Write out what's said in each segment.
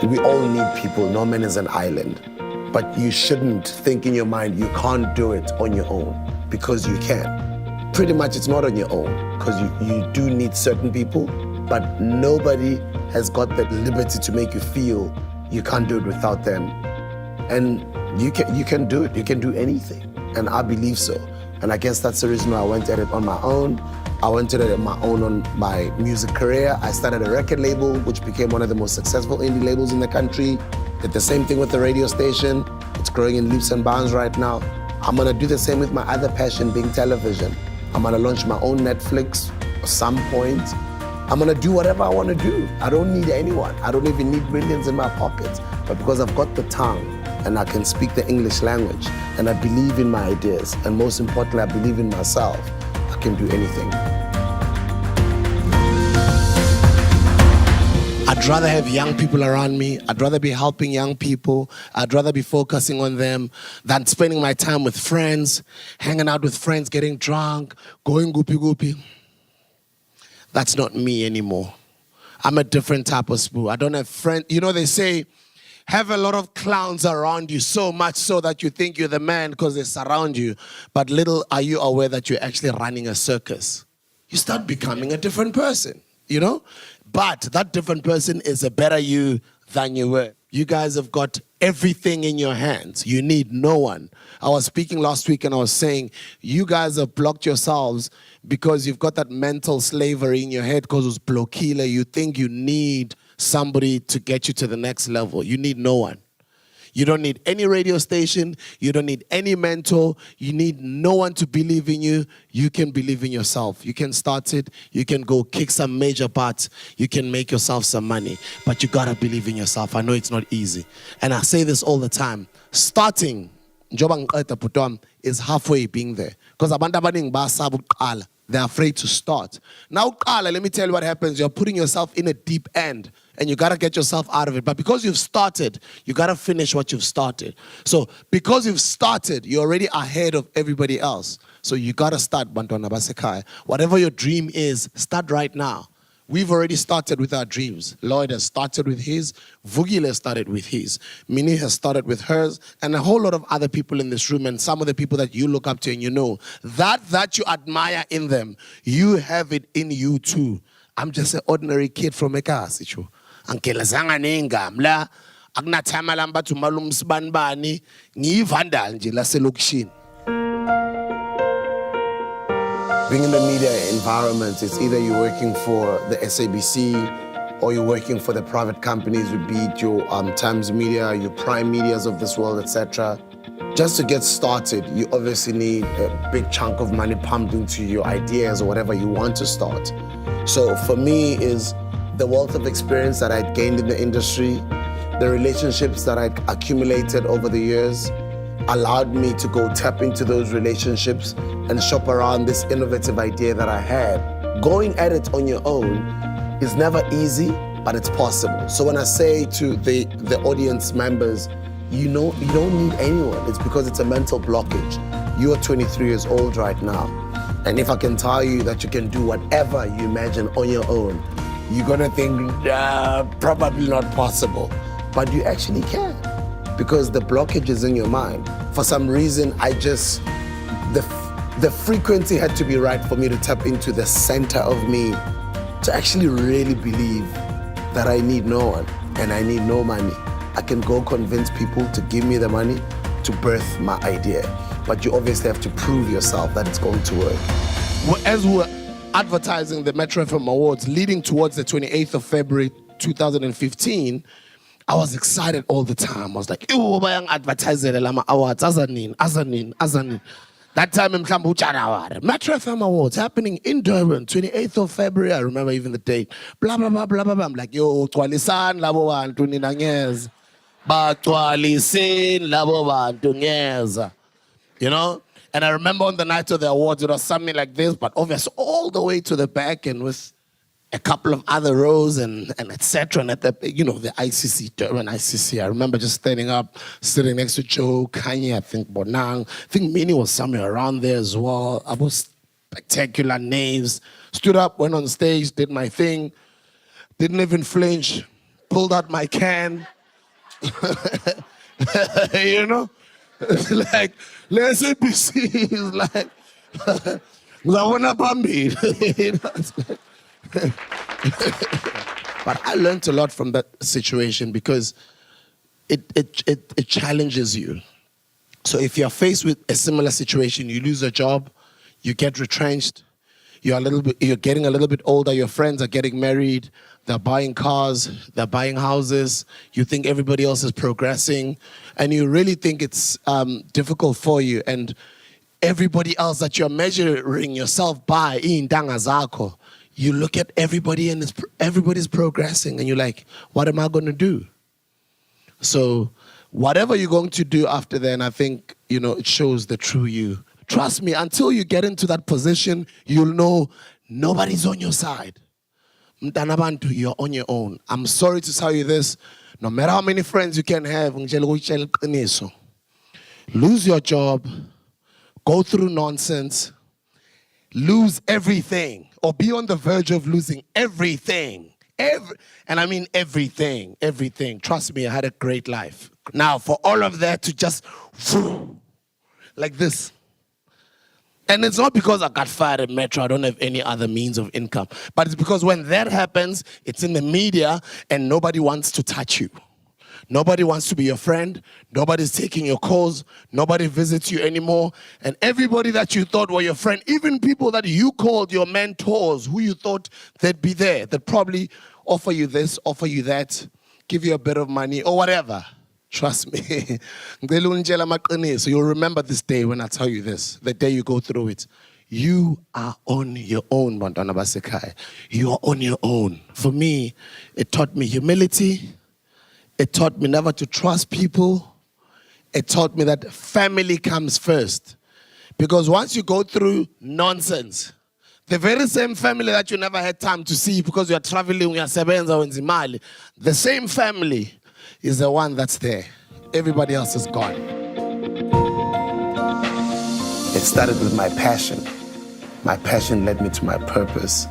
We all need people. No man is an island. But you shouldn't think in your mind you can't do it on your own, because you can. Pretty much it's not on your own, because you do need certain people, but nobody has got the liberty to make you feel you can't do it without them. And you can do it. You can do anything. And I believe so. And I guess that's the reason why I went at it on my own. I went at it on my own on my music career. I started a record label, which became one of the most successful indie labels in the country. Did the same thing with the radio station. It's growing in leaps and bounds right now. I'm gonna do the same with my other passion, being television. I'm gonna launch my own Netflix at some point. I'm gonna do whatever I wanna do. I don't need anyone. I don't even need millions in my pockets. But because I've got the tongue and I can speak the English language and I believe in my ideas, and most importantly, I believe in myself, I can do anything. I'd rather have young people around me. I'd rather be helping young people. I'd rather be focusing on them than spending my time with friends, hanging out with friends, getting drunk, going goopy. That's not me anymore. I'm a different type of spoo. I don't have friends. You know, they say, have a lot of clowns around you, so much so that you think you're the man because they surround you. But little are you aware that you're actually running a circus. You start becoming a different person, you know? But that different person is a better you than you were. You guys have got everything in your hands. You need no one. I was speaking last week and I was saying, you guys have blocked yourselves because you've got that mental slavery in your head because it's blokile. You think you need somebody to get you to the next level. You need no one. You don't need any radio station. You don't need any mentor. You need no one to believe in you. You can believe in yourself. You can start it. You can go kick some major butts. You can make yourself some money. But you gotta believe in yourself. I know it's not easy. And I say this all the time. Starting, is halfway being there. Because they're afraid to start. Now, let me tell you what happens. You're putting yourself in a deep end. And you got to get yourself out of it. But because you've started, you got to finish what you've started. So because you've started, you're already ahead of everybody else. So you got to start, Bantwana Basekai. Whatever your dream is, start right now. We've already started with our dreams. Lloyd has started with his. Vugile has started with his. Minnie has started with hers. And a whole lot of other people in this room and some of the people that you look up to and you know. That you admire in them, you have it in you too. I'm just an ordinary kid from Ekasicho. Ankelazanga nengamla akunathama lamba thumala umsibanibani ngiyivandal nje laselokishini. Being in the media environment, it's either you're working for the SABC or you're working for the private companies, be it your Times Media, your Prime Medias of this world, etc. Just to get started, you obviously need a big chunk of money pumped into your ideas or whatever you want to start. So for me is the wealth of experience that I'd gained in the industry, the relationships that I'd accumulated over the years, allowed me to go tap into those relationships and shop around this innovative idea that I had. Going at it on your own is never easy, but it's possible. So when I say to the audience members, you don't need anyone, it's because it's a mental blockage. You are 23 years old right now. And if I can tell you that you can do whatever you imagine on your own, you're gonna think, probably not possible. But you actually can, because the blockage is in your mind. For some reason, the frequency had to be right for me to tap into the center of me to actually really believe that I need no one and I need no money. I can go convince people to give me the money to birth my idea. But you obviously have to prove yourself that it's going to work. As we're advertising the Metro FM Awards leading towards the 28th of February 2015, I was excited all the time. I was like, "Ew, bayang advertising lama awards azanin." That time in Kambuchana, Metro FM Awards happening in Durban, 28th of February. I remember even the date. Blah blah blah blah blah. I'm like, "Yo, twalisan labo bantu ninangez, ba twalisin labo bantu ngeza," you know. And I remember on the night of the awards, it was something like this, but obviously all the way to the back and with a couple of other rows and etc. And at the, the ICC, Durban ICC, I remember just standing up, sitting next to Joe, Kanye, I think Bonang, I think Minnie was somewhere around there as well. I was spectacular names. Stood up, went on stage, did my thing, didn't even flinch, pulled out my can, You know? It's like, let's ABC is like, Zawona Bambi. You know, it's like- But I learned a lot from that situation because it challenges you. So if you're faced with a similar situation, you lose a job, you get retrenched, you're getting a little bit older, your friends are getting married, they're buying cars, they're buying houses, you think everybody else is progressing, and you really think it's difficult for you, and everybody else that you're measuring yourself by, you look at everybody and everybody's progressing, and you're like, what am I going to do? So whatever you're going to do after then, I think, it shows the true you. Trust me, until you get into that position, you'll know nobody's on your side. Mtanabantu, you're on your own. I'm sorry to tell you this. No matter how many friends you can have, lose your job, go through nonsense, lose everything, or be on the verge of losing everything. And I mean everything. Trust me, I had a great life. Now, for all of that to just like this. And it's not because I got fired at Metro, I don't have any other means of income. But it's because when that happens, it's in the media and nobody wants to touch you. Nobody wants to be your friend. Nobody's taking your calls. Nobody visits you anymore. And everybody that you thought were your friend, even people that you called your mentors, who you thought they'd be there, that probably offer you this, offer you that, give you a bit of money or whatever. Trust me. So you'll remember this day when I tell you this, the day you go through it. You are on your own, Bantwana Basekai. You are on your own. For me, it taught me humility. It taught me never to trust people. It taught me that family comes first. Because once you go through nonsense, the very same family that you never had time to see because you're traveling, you're sebenza in Zimali, the same family is the one that's there. Everybody else is gone. It started with my passion. My passion led me to my purpose.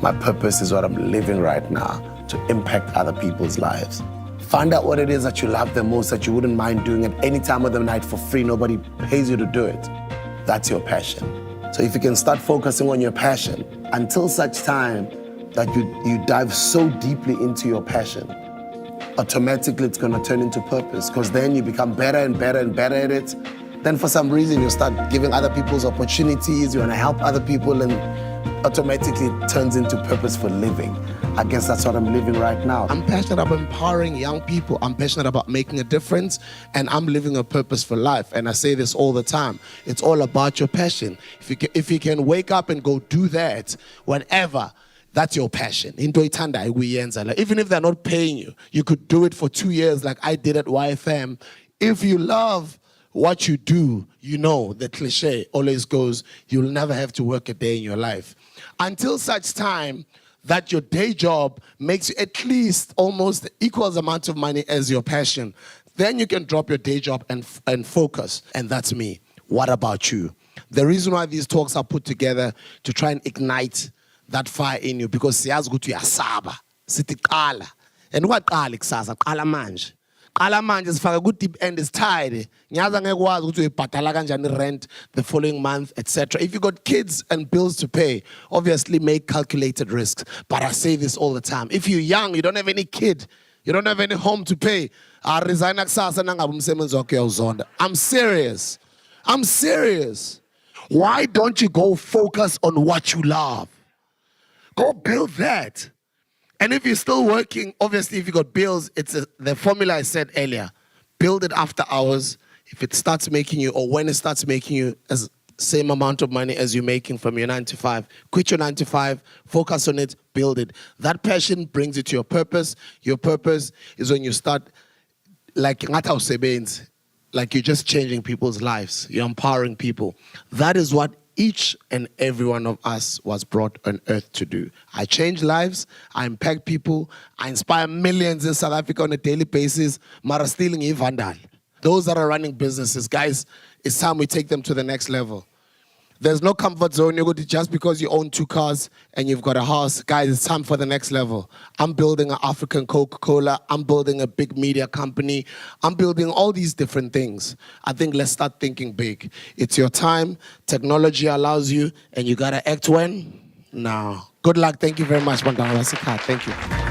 My purpose is what I'm living right now, to impact other people's lives. Find out what it is that you love the most, that you wouldn't mind doing at any time of the night for free. Nobody pays you to do it. That's your passion. So if you can start focusing on your passion until such time that you dive so deeply into your passion, automatically it's going to turn into purpose, because then you become better and better and better at it. Then for some reason you start giving other people's opportunities, you want to help other people, and automatically it turns into purpose for living. I guess that's what I'm living right now. I'm passionate about empowering young people. I'm passionate about making a difference, and I'm living a purpose for life. And I say this all the time. It's all about your passion. If you can wake up and go do that, whatever, that's your passion. Even if they're not paying you, you could do it for 2 years like I did at YFM. If you love what you do, the cliche always goes, you'll never have to work a day in your life. Until such time that your day job makes you at least almost equal amount of money as your passion, then you can drop your day job and focus. And that's me. What about you? The reason why these talks are put together to try and ignite that fire in you, because siyazi ukuthi uyasaba sithi qala, and ungaqali kusasa qala manje. Qala manje sifaka ku deep end is tired. Ngiyazi angeke ukwazi ukuthi uyibhadala kanjani rent the following month, etc. If you got kids and bills to pay, obviously make calculated risks. But I say this all the time. If you're young, you don't have any kid, you don't have any home to pay, resign kusasa nangabe umsebenzi wakho uyawuzonda. I'm serious. Why don't you go focus on what you love? Go build that. And if you're still working, obviously if you got bills, it's the formula I said earlier. Build it after hours. If it starts making you, or when it starts making you as same amount of money as you're making from your 9 to 5, quit your 9 to 5, focus on it, build it. That passion brings you to your purpose. Your purpose is when you start, like you're just changing people's lives. You're empowering people. That is what each and every one of us was brought on earth to do. I change lives, I impact people, I inspire millions in South Africa on a daily basis. Mara stealing vandal. Those that are running businesses, guys, it's time we take them to the next level. There's no comfort zone. You go to just because you own 2 cars and you've got a house. Guys, it's time for the next level. I'm building an African Coca-Cola. I'm building a big media company. I'm building all these different things. I think let's start thinking big. It's your time. Technology allows you, and you got to act when? Now. Good luck. Thank you very much, Mandala Sikat. Thank you.